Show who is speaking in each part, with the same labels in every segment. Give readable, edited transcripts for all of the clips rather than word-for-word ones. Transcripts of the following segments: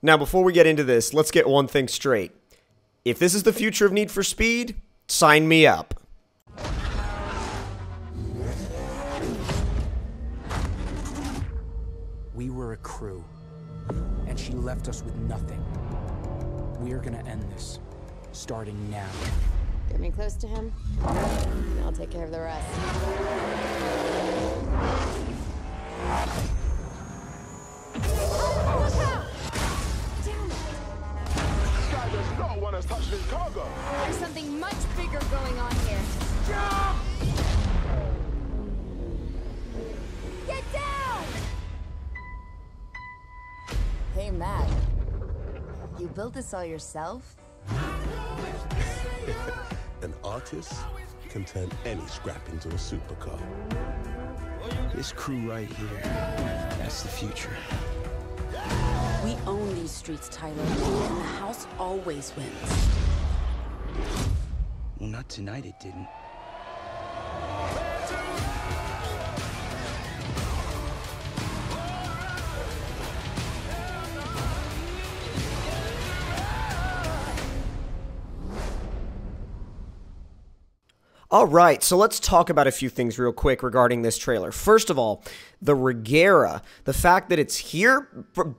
Speaker 1: Now, before we get into this, let's get one thing straight. If this is the future of Need for Speed, sign me up.
Speaker 2: We were a crew, and she left us with nothing. We are gonna end this, starting now.
Speaker 3: Get me close to him, and I'll take care of the rest.
Speaker 4: There's something much bigger going on here. Jump! Get down!
Speaker 3: Hey, Matt. You built this all yourself?
Speaker 5: An artist can turn any scrap into a supercar.
Speaker 2: This crew right here, that's the future.
Speaker 6: We own these streets, Tyler, and the house always wins.
Speaker 2: Well, not tonight it didn't.
Speaker 1: Alright, so let's talk about a few things real quick regarding this trailer. First of all, the Regera, the fact that it's here,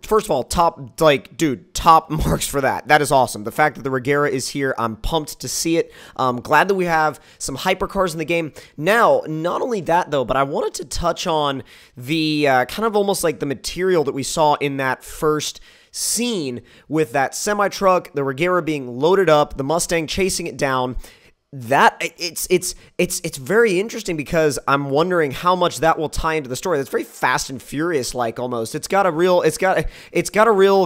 Speaker 1: first of all, top marks for that. That is awesome. The fact that the Regera is here, I'm pumped to see it. Glad that we have some hypercars in the game. Now, not only that though, but I wanted to touch on the kind of almost like the material that we saw in that first scene with that semi-truck, the Regera being loaded up, the Mustang chasing it down. That it's very interesting because I'm wondering how much that will tie into the story. That's very Fast and Furious like almost. It's got a real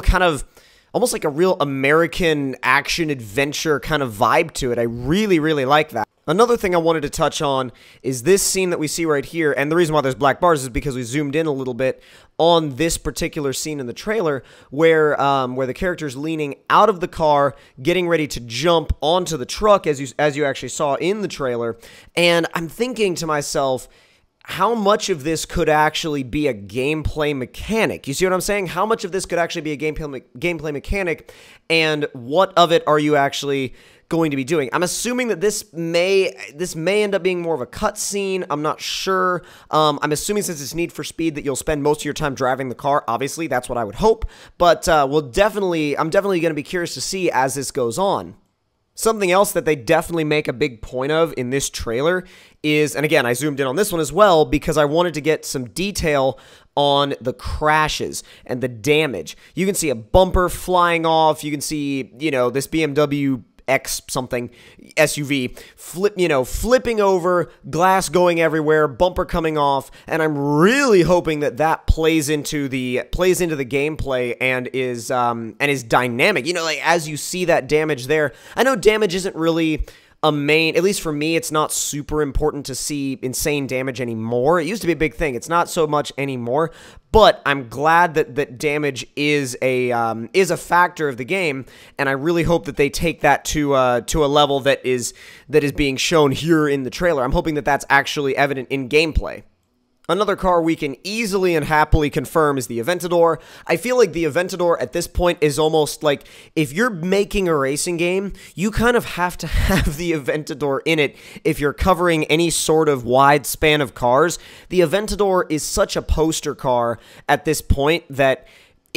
Speaker 1: kind of almost like a real American action adventure kind of vibe to it. I really like that. Another thing I wanted to touch on is this scene that we see right here, and the reason why there's black bars is because we zoomed in a little bit on this particular scene in the trailer where the character's leaning out of the car, getting ready to jump onto the truck, as you actually saw in the trailer, and I'm thinking to myself, how much of this could actually be a gameplay mechanic? You see what I'm saying? How much of this could actually be a gameplay mechanic, and what of it are you actually going to be doing? I'm assuming that this may end up being more of a cutscene. I'm not sure. I'm assuming since it's Need for Speed that you'll spend most of your time driving the car. Obviously, that's what I would hope. But I'm definitely going to be curious to see as this goes on. Something else that they definitely make a big point of in this trailer is, and again, I zoomed in on this one as well because I wanted to get some detail on the crashes and the damage. You can see a bumper flying off. You can see, you know, this BMW X something SUV flipping over, glass going everywhere, bumper coming off, and I'm really hoping that that plays into the gameplay and is dynamic. You know, like as you see that damage there, I know damage isn't really a main, at least for me, it's not super important to see insane damage anymore. It used to be a big thing. It's not so much anymore, but I'm glad that damage is a factor of the game, and I really hope that they take that to a level that is being shown here in the trailer. I'm hoping that that's actually evident in gameplay. Another car we can easily and happily confirm is the Aventador. I feel like the Aventador at this point is almost like if you're making a racing game, you kind of have to have the Aventador in it if you're covering any sort of wide span of cars. The Aventador is such a poster car at this point that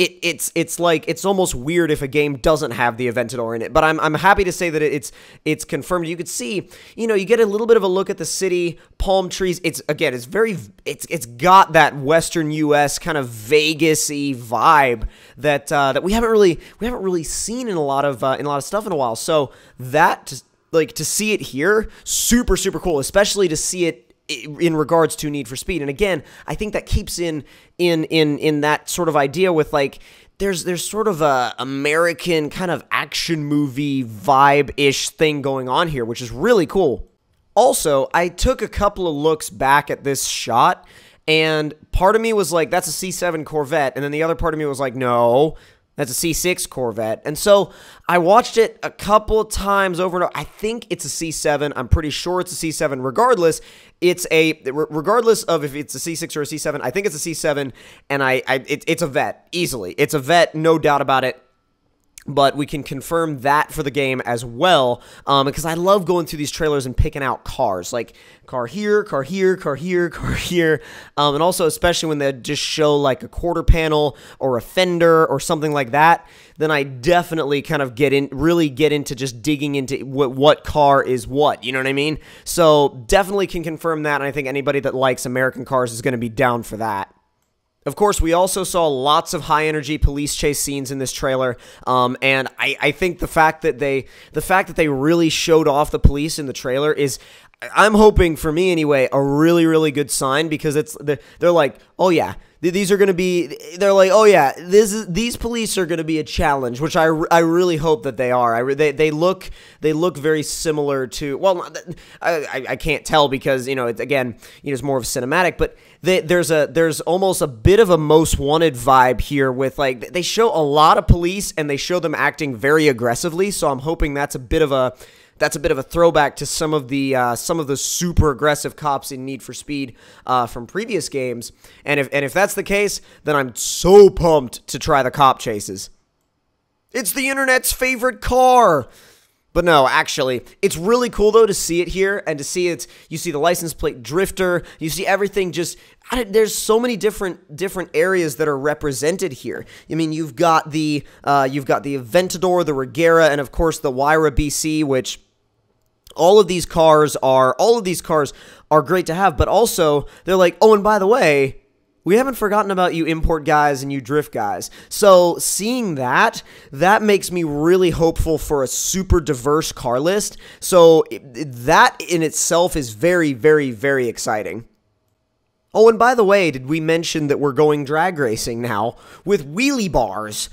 Speaker 1: it's like it's almost weird if a game doesn't have the Aventador in it, but I'm happy to say that it's confirmed. You could see, you know, you get a little bit of a look at the city, palm trees. It's got that Western U.S. kind of Vegas-y vibe that we haven't really seen in a lot of stuff in a while. So that to see it here, super cool, especially to see it in regards to Need for Speed. And again, I think that keeps in that sort of idea with like there's sort of a American kind of action movie vibe-ish thing going on here, which is really cool. Also, I took a couple of looks back at this shot, and part of me was like, that's a C7 Corvette, and then the other part of me was like, no, that's a C6 Corvette. And so I watched it a couple of times over and over. I think it's a C7. I'm pretty sure it's a C7. Regardless of if it's a C6 or a C7, I think it's a C7, and it's a Vet, easily. It's a Vet, no doubt about it. But we can confirm that for the game as well, because I love going through these trailers and picking out cars, like car here, car here, car here, car here, and also especially when they just show like a quarter panel or a fender or something like that, then I definitely kind of really get into just digging into what car is what, you know what I mean? So definitely can confirm that, and I think anybody that likes American cars is going to be down for that. Of course, we also saw lots of high-energy police chase scenes in this trailer, and I think the fact that they really showed off the police in the trailer is, I'm hoping, for me anyway, a really, really good sign, because they're like, oh yeah, these are going to be, they're like, oh yeah, these police are going to be a challenge, which I really hope that they are. They look very similar to, well, I can't tell because, you know, it's more of cinematic, but there's almost a bit of a Most Wanted vibe here with, like, they show a lot of police and they show them acting very aggressively, so I'm hoping that's a bit of a throwback to some of the super aggressive cops in Need for Speed from previous games. And if that's the case, then I'm so pumped to try the cop chases. It's the internet's favorite car. But no, actually, it's really cool though to see it here and to see you see the license plate drifter, you see everything there's so many different areas that are represented here. I mean, you've got the Aventador, the Regera, and of course the Wyra BC, which all of these cars are great to have, but also they're like, oh, and by the way, we haven't forgotten about you import guys and you drift guys. So seeing that makes me really hopeful for a super diverse car list. So that in itself is very, very, very exciting. Oh, and by the way, did we mention that we're going drag racing now with wheelie bars?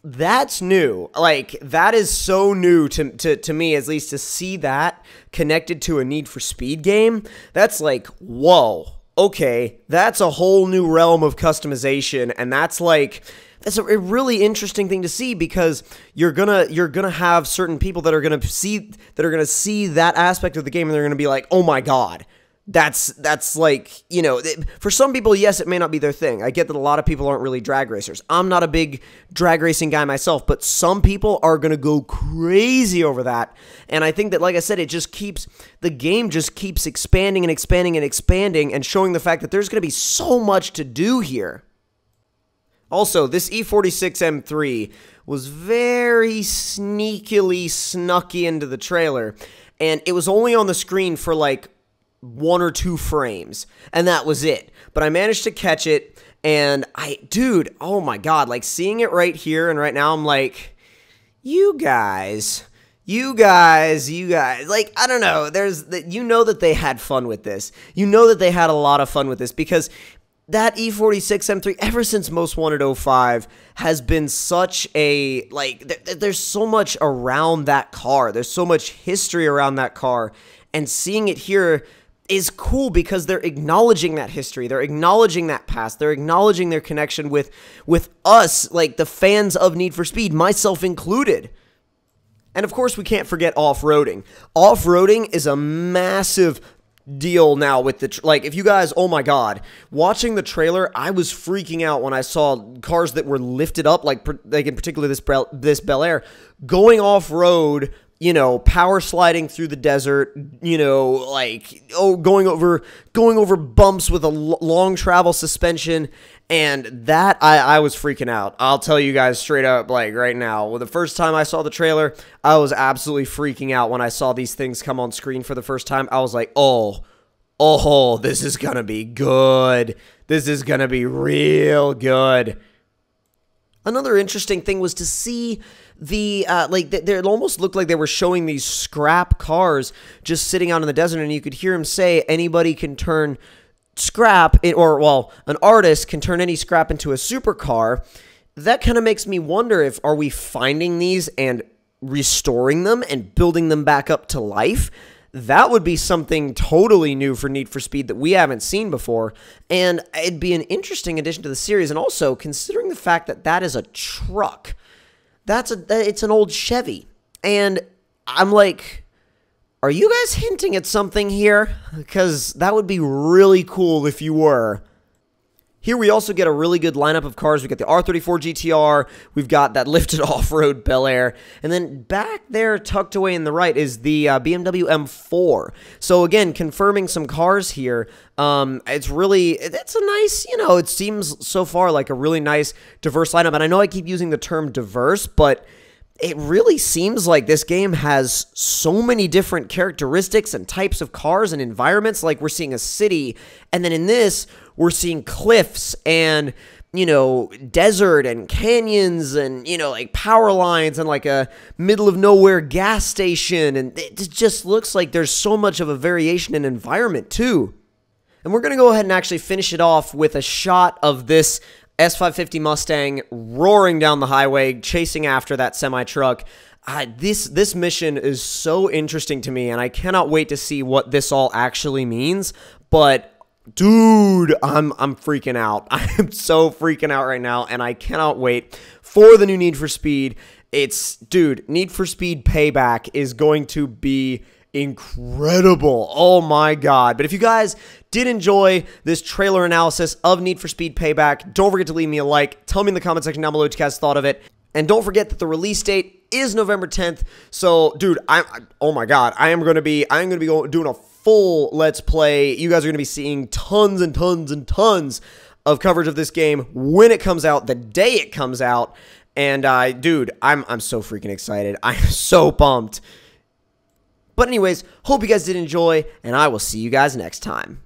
Speaker 1: That's new. Like, that is so new to me, at least, to see that connected to a Need for Speed game. That's like, whoa, okay, that's a whole new realm of customization, and that's a really interesting thing to see, because you're gonna have certain people that are gonna see that aspect of the game, and they're gonna be like, oh my god. That's like, you know, for some people, yes, it may not be their thing. I get that a lot of people aren't really drag racers. I'm not a big drag racing guy myself, but some people are going to go crazy over that. And I think that, like I said, the game just keeps expanding and expanding and expanding and showing the fact that there's going to be so much to do here. Also, this E46 M3 was very sneakily snuck into the trailer, and it was only on the screen for like 1 or 2 frames, and that was it. But I managed to catch it, and dude, oh my god, like, seeing it right here and right now, I'm like, you guys, like, I don't know, you know that they had fun with this. You know that they had a lot of fun with this, because that E46 M3, ever since Most Wanted 05, has been such a, like, there's so much around that car. There's so much history around that car, and seeing it here is cool because they're acknowledging that history, they're acknowledging that past, they're acknowledging their connection with us, like the fans of Need for Speed, myself included. And of course, we can't forget off-roading. Off-roading is a massive deal now with like, if you guys, oh my god, watching the trailer, I was freaking out when I saw cars that were lifted up, like in particular this Bel Air, going off-road, you know, power sliding through the desert, you know, like, oh, going over bumps with a long travel suspension, and that, I was freaking out. I'll tell you guys straight up, like, right now. Well, the first time I saw the trailer, I was absolutely freaking out when I saw these things come on screen for the first time. I was like, oh, this is gonna be good. This is gonna be real good. Another interesting thing was to see it almost looked like they were showing these scrap cars just sitting out in the desert, and you could hear him say anybody can turn scrap, an artist can turn any scrap into a supercar. That kind of makes me wonder, are we finding these and restoring them and building them back up to life? That would be something totally new for Need for Speed that we haven't seen before, and it'd be an interesting addition to the series. And also, considering the fact that that is a truck, it's an old Chevy, and I'm like, are you guys hinting at something here? Because that would be really cool if you were. Here we also get a really good lineup of cars. We got the R34 GTR, we've got that lifted off-road Bel Air, and then back there tucked away in the right is the BMW M4. So again, confirming some cars here. It's a nice, it seems so far like a really nice diverse lineup. And I know I keep using the term diverse, but it really seems like this game has so many different characteristics and types of cars and environments. Like we're seeing a city, and then in this, we're seeing cliffs and, desert and canyons and, like power lines and like a middle of nowhere gas station. And it just looks like there's so much of a variation in environment too. And we're going to go ahead and actually finish it off with a shot of this S550 Mustang roaring down the highway, chasing after that semi-truck. This mission is so interesting to me, and I cannot wait to see what this all actually means. But dude, I'm freaking out. I am so freaking out right now, and I cannot wait for the new Need for Speed. Need for Speed Payback is going to be incredible. Oh my god. But if you guys did enjoy this trailer analysis of Need for Speed Payback, don't forget to leave me a like. Tell me in the comment section down below what you guys thought of it. And don't forget that the release date is November 10th. So, dude, oh my god, I am going to be doing a full Let's Play. You guys are going to be seeing tons and tons and tons of coverage of this game when it comes out, the day it comes out. And dude, I'm so freaking excited. I'm so pumped. But anyways, hope you guys did enjoy, and I will see you guys next time.